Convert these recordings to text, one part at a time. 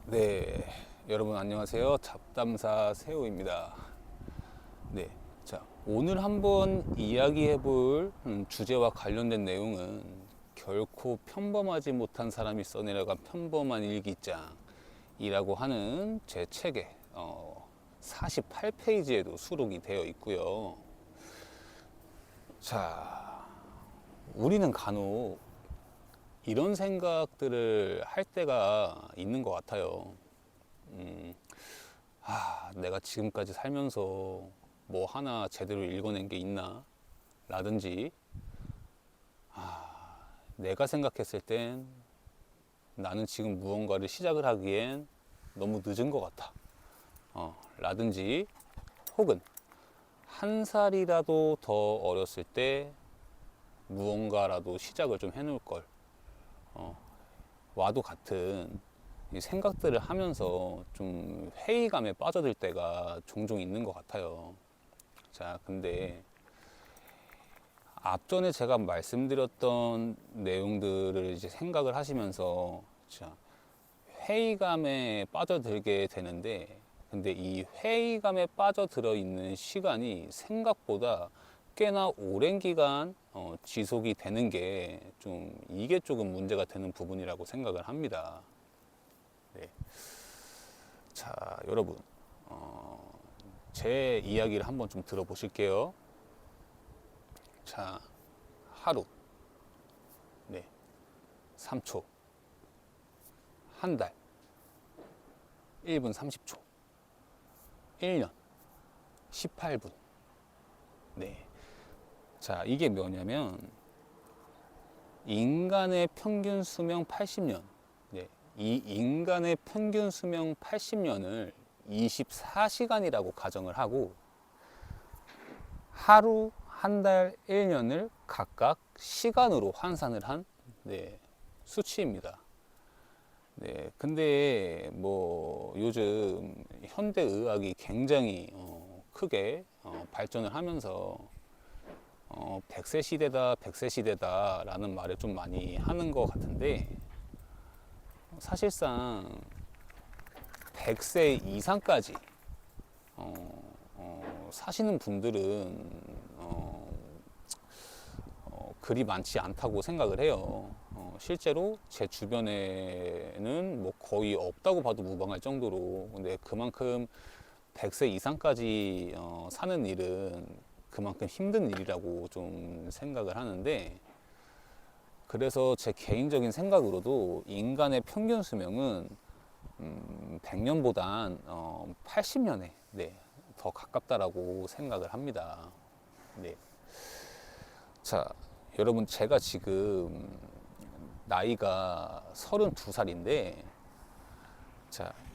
네, 여러분 안녕하세요. 잡담사 세호입니다. 네, 오늘 한번 이야기해볼 주제와 관련된 내용은 결코 평범하지 못한 사람이 써내려간 평범한 일기장이라고 하는 제 책에 48페이지에도 수록이 되어 있고요. 우리는 간혹 이런 생각들을 할 때가 있는 것 같아요. 내가 지금까지 살면서 뭐 하나 제대로 읽어낸 게 있나? 라든지, 내가 생각했을 땐 나는 지금 무언가를 시작을 하기엔 너무 늦은 것 같아. 라든지, 혹은 한 살이라도 더 어렸을 때 무언가라도 시작을 좀 해놓을 걸. 와도 같은 이 생각들을 하면서 좀 회의감에 빠져들 때가 종종 있는 것 같아요. 근데 앞전에 제가 말씀드렸던 내용들을 이제 생각을 하시면서 회의감에 빠져들게 되는데, 근데 이 회의감에 빠져들어 있는 시간이 생각보다 꽤나 오랜 기간 지속이 되는 게 이게 조금 문제가 되는 부분이라고 생각을 합니다. 네. 여러분, 제 이야기를 한번 좀 들어보실게요. 하루, 네, 3초, 한 달, 1분 30초, 1년, 18분. 네. 이게 뭐냐면, 인간의 평균 수명 80년. 네. 이 인간의 평균 수명 80년을 24시간이라고 가정을 하고, 하루, 한 달, 1년을 각각 시간으로 환산을 한 수치입니다. 네, 근데 뭐 요즘 현대 의학이 굉장히 크게 발전을 하면서 100세 시대다, 100세 시대다 라는 말을 좀 많이 하는 것 같은데, 사실상 100세 이상까지 사시는 분들은 그리 많지 않다고 생각을 해요. 실제로 제 주변에는 뭐 거의 없다고 봐도 무방할 정도로, 근데 그만큼 100세 이상까지 사는 일은 그만큼 힘든 일이라고 좀 생각을 하는데, 그래서 제 개인적인 생각으로도 인간의 평균 수명은 100년보단 80년에 더 가깝다라고 생각을 합니다. 네. 여러분, 제가 지금 나이가 32살인데,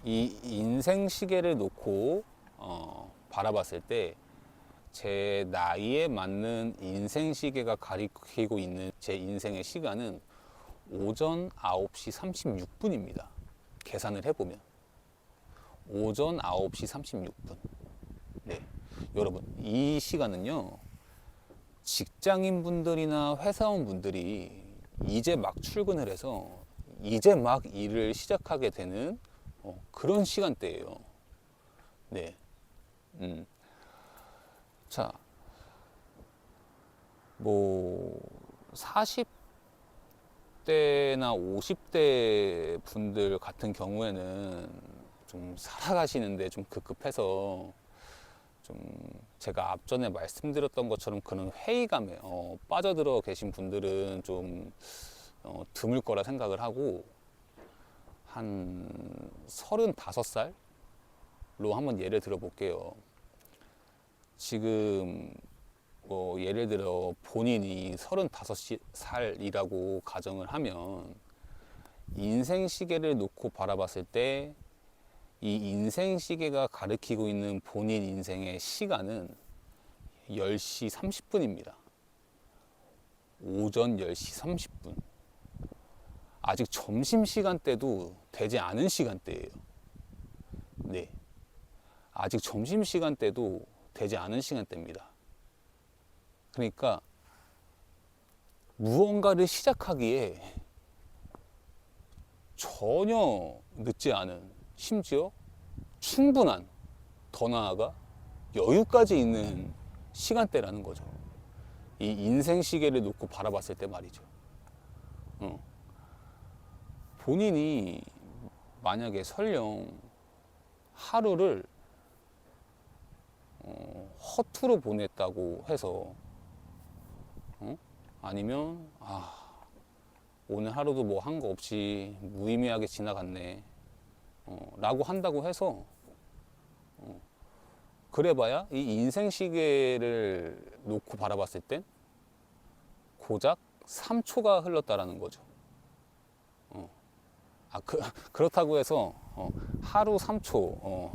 이 인생 시계를 놓고 바라봤을 때 제 나이에 맞는 인생 시계가 가리키고 있는 제 인생의 시간은 오전 9시 36분입니다. 계산을 해보면 오전 9시 36분. 네. 여러분, 이 시간은요, 직장인 분들이나 회사원 분들이 이제 막 출근을 해서 이제 막 일을 시작하게 되는 그런 시간대예요. 네. 뭐 40대나 50대 분들 같은 경우에는 좀 살아가시는데 좀 급급해서, 좀 제가 앞전에 말씀드렸던 것처럼 그런 회의감에 빠져들어 계신 분들은 좀 드물 거라 생각을 하고, 한 35살로 한번 예를 들어 볼게요. 지금 뭐 예를 들어 본인이 35살이라고 가정을 하면, 인생 시계를 놓고 바라봤을 때 이 인생 시계가 가리키고 있는 본인 인생의 시간은 10시 30분입니다. 오전 10시 30분. 아직 점심시간 때도 되지 않은 시간대예요. 네. 아직 점심시간 때도 되지 않은 시간대입니다. 그러니까 무언가를 시작하기에 전혀 늦지 않은, 심지어 충분한, 더 나아가 여유까지 있는 시간대라는 거죠. 이 인생 시계를 놓고 바라봤을 때 말이죠. 본인이 만약에 설령 하루를 허투루 보냈다고 해서 아니면 오늘 하루도 뭐 한 거 없이 무의미하게 지나갔네 라고 한다고 해서 그래봐야 이 인생 시계를 놓고 바라봤을 땐 고작 3초가 흘렀다라는 거죠. 그렇다고 해서 하루 3초,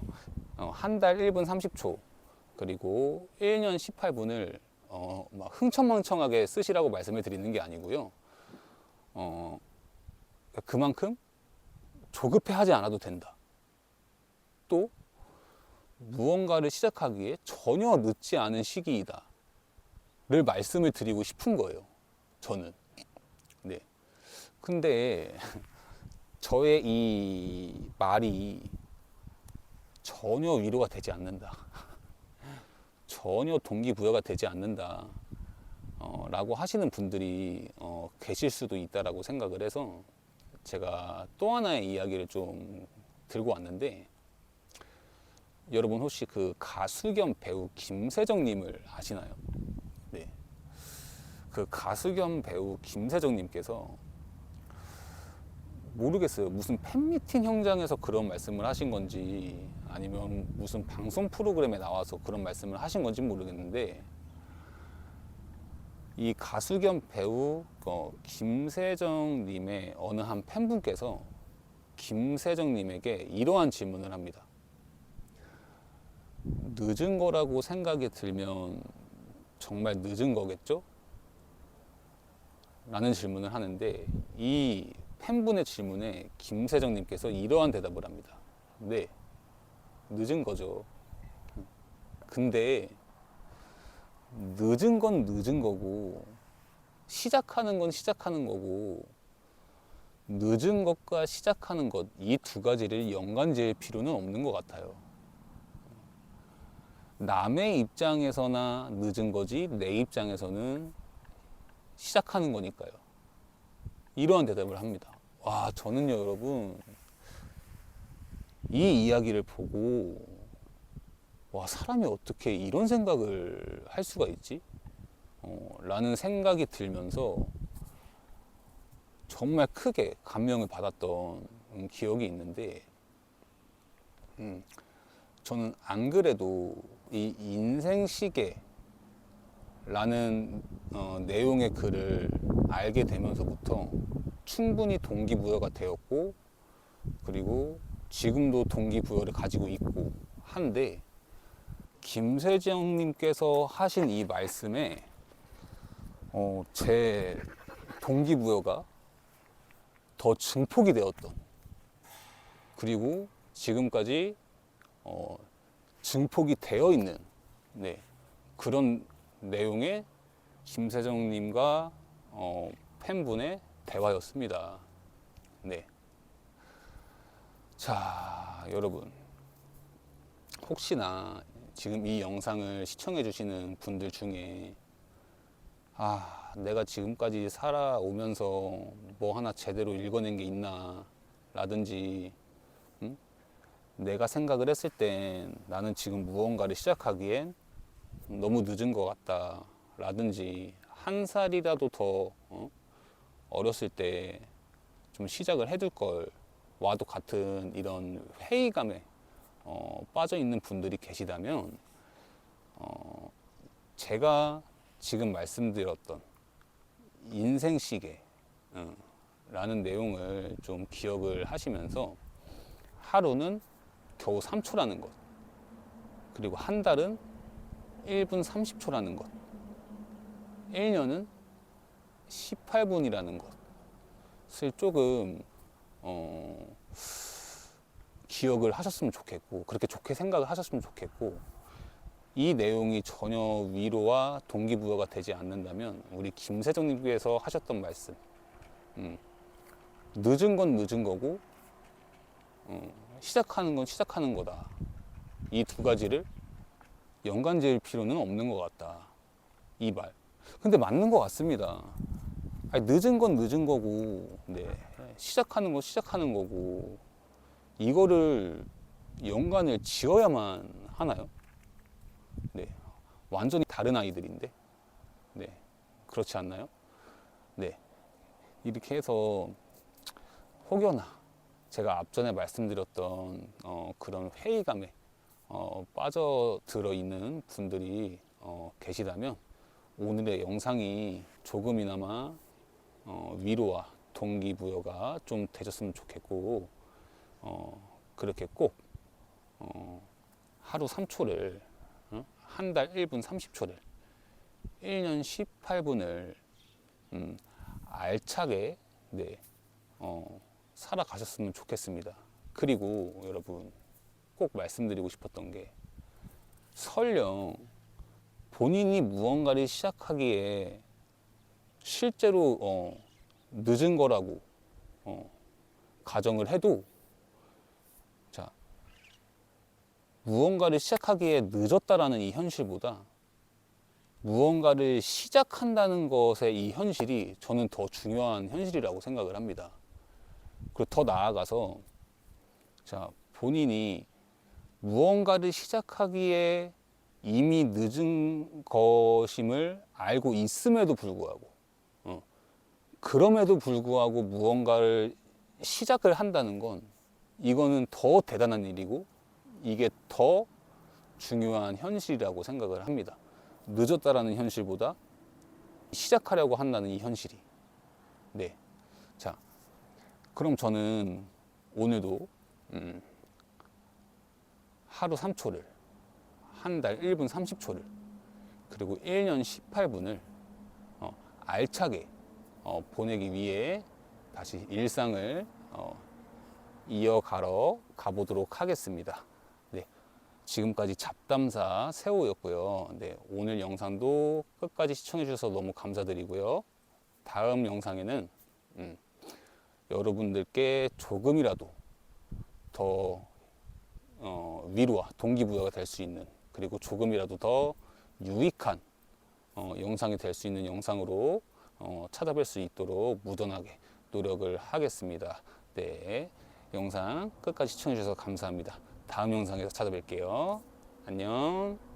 한 달 1분 30초, 그리고 1년 18분을 막 흥청망청하게 쓰시라고 말씀을 드리는 게 아니고요. 그만큼 조급해 하지 않아도 된다. 또 무언가를 시작하기에 전혀 늦지 않은 시기이다. 를 말씀을 드리고 싶은 거예요. 저는. 네. 근데 저의 이 말이 전혀 위로가 되지 않는다. 전혀 동기부여가 되지 않는다. 라고 하시는 분들이 계실 수도 있다라고 생각을 해서 제가 또 하나의 이야기를 좀 들고 왔는데, 여러분 혹시 그 가수 겸 배우 김세정님을 아시나요? 네. 그 가수 겸 배우 김세정님께서 모르겠어요. 무슨 팬미팅 현장에서 그런 말씀을 하신 건지 아니면 무슨 방송 프로그램에 나와서 그런 말씀을 하신 건지 모르겠는데, 이 가수 겸 배우 김세정님의 어느 한 팬분께서 김세정님에게 이러한 질문을 합니다. 늦은 거라고 생각이 들면 정말 늦은 거겠죠? 라는 질문을 하는데, 이 팬분의 질문에 김세정님께서 이러한 대답을 합니다. 네, 늦은 거죠. 근데 늦은 건 늦은 거고, 시작하는 건 시작하는 거고, 늦은 것과 시작하는 것, 이 두 가지를 연관 지을 필요는 없는 것 같아요. 남의 입장에서나 늦은 거지 내 입장에서는 시작하는 거니까요. 이러한 대답을 합니다. 와, 저는요, 여러분, 이 이야기를 보고, 와, 사람이 어떻게 이런 생각을 할 수가 있지? 라는 생각이 들면서 정말 크게 감명을 받았던 기억이 있는데, 저는 안 그래도 이 인생 시계라는 내용의 글을 알게 되면서부터 충분히 동기부여가 되었고, 그리고 지금도 동기부여를 가지고 있고 한데, 김세정님께서 하신 이 말씀에 제 동기부여가 더 증폭이 되었던, 그리고 지금까지 증폭이 되어 있는, 네, 그런 내용의 김세정님과 팬분의 대화였습니다. 네. 자, 여러분, 혹시나 지금 이 영상을 시청해 주시는 분들 중에 내가 지금까지 살아오면서 뭐 하나 제대로 읽어낸 게 있나 라든지, 내가 생각을 했을 땐 나는 지금 무언가를 시작하기엔 너무 늦은 것 같다 라든지, 한 살이라도 더 어렸을 때 좀 시작을 해둘 걸 와도 같은 이런 회의감에 빠져 있는 분들이 계시다면, 제가 지금 말씀드렸던 인생 시계 라는 내용을 좀 기억을 하시면서, 하루는 겨우 3초라는 것, 그리고 한 달은 1분 30초라는 것, 1년은 18분이라는 것을 조금 기억을 하셨으면 좋겠고, 그렇게 좋게 생각을 하셨으면 좋겠고, 이 내용이 전혀 위로와 동기부여가 되지 않는다면 우리 김세정님께서 하셨던 말씀, 늦은 건 늦은 거고 시작하는 건 시작하는 거다. 이 두 가지를 연관 지을 필요는 없는 것 같다. 이 말. 근데 맞는 것 같습니다. 아니, 늦은 건 늦은 거고, 네. 시작하는 건 시작하는 거고, 이거를 연관을 지어야만 하나요? 네. 완전히 다른 아이들인데, 네. 그렇지 않나요? 네. 이렇게 해서 혹여나 제가 앞전에 말씀드렸던 그런 회의감에 빠져들어 있는 분들이 계시다면 오늘의 영상이 조금이나마 위로와 동기부여가 좀 되셨으면 좋겠고, 그렇게 꼭 하루 3초를, 한 달 1분 30초를, 1년 18분을 알차게, 네, 살아가셨으면 좋겠습니다. 그리고 여러분 꼭 말씀드리고 싶었던 게, 설령 본인이 무언가를 시작하기에 실제로 늦은 거라고 가정을 해도, 자, 무언가를 시작하기에 늦었다라는 이 현실보다 무언가를 시작한다는 것의 이 현실이 저는 더 중요한 현실이라고 생각을 합니다. 그리고 더 나아가서, 자, 본인이 무언가를 시작하기에 이미 늦은 것임을 알고 있음에도 불구하고, 그럼에도 불구하고 무언가를 시작을 한다는 건, 이거는 더 대단한 일이고, 이게 더 중요한 현실이라고 생각을 합니다. 늦었다라는 현실보다 시작하려고 한다는 이 현실이. 네. 자, 그럼 저는 오늘도 하루 3초를, 한 달 1분 30초를, 그리고 1년 18분을 알차게 보내기 위해 다시 일상을 이어가러 가보도록 하겠습니다. 네, 지금까지 잡담사 세호였고요. 네, 오늘 영상도 끝까지 시청해 주셔서 너무 감사드리고요. 다음 영상에는 여러분들께 조금이라도 더 위로와 동기부여가 될 수 있는, 그리고 조금이라도 더 유익한 영상이 될 수 있는 영상으로 찾아뵐 수 있도록 무던하게 노력을 하겠습니다. 네, 영상 끝까지 시청해 주셔서 감사합니다. 다음 영상에서 찾아뵐게요. 안녕.